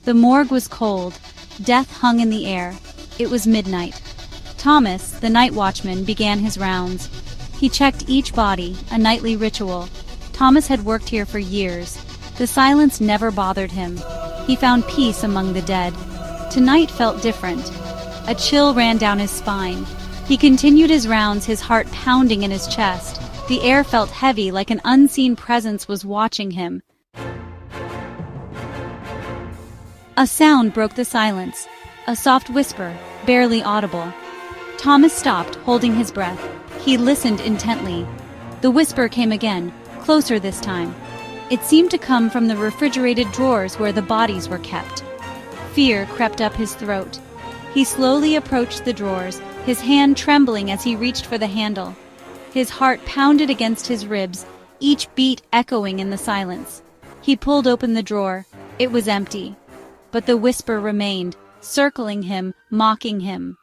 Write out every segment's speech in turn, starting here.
The morgue was cold. Death hung in the air. It was midnight. Thomas, the night watchman, began his rounds. He checked each body, a nightly ritual. Thomas had worked here for years. The silence never bothered him. He found peace among the dead. Tonight felt different. A chill ran down his spine. He continued his rounds, his heart pounding in his chest. The air felt heavy, like an unseen presence was watching him. A sound broke the silence. A soft whisper, barely audible. Thomas stopped, holding his breath. He listened intently. The whisper came again, closer this time. It seemed to come from the refrigerated drawers where the bodies were kept. Fear crept up his throat. He slowly approached the drawers, his hand trembling as he reached for the handle. His heart pounded against his ribs, each beat echoing in the silence. He pulled open the drawer. It was empty. But the whisper remained, circling him, mocking him.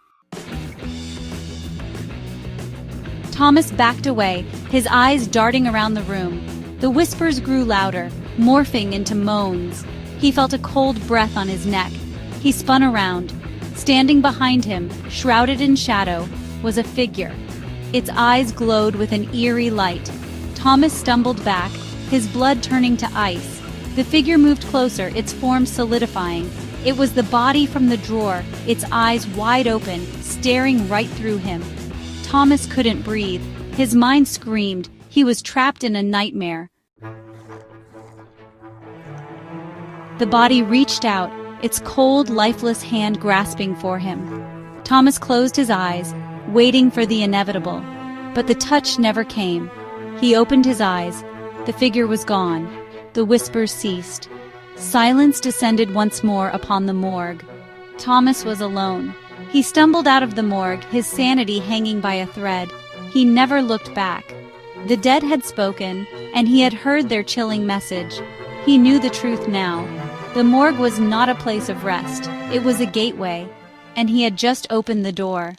Thomas backed away, his eyes darting around the room. The whispers grew louder, morphing into moans. He felt a cold breath on his neck. He spun around. Standing behind him, shrouded in shadow, was a figure. Its eyes glowed with an eerie light. Thomas stumbled back, his blood turning to ice. The figure moved closer, its form solidifying. It was the body from the drawer, its eyes wide open, staring right through him. Thomas couldn't breathe. His mind screamed. He was trapped in a nightmare. The body reached out, its cold, lifeless hand grasping for him. Thomas closed his eyes, waiting for the inevitable. But the touch never came. He opened his eyes. The figure was gone. The whispers ceased. Silence descended once more upon the morgue. Thomas was alone. He stumbled out of the morgue, his sanity hanging by a thread. He never looked back. The dead had spoken, and he had heard their chilling message. He knew the truth now. The morgue was not a place of rest. It was a gateway, and he had just opened the door.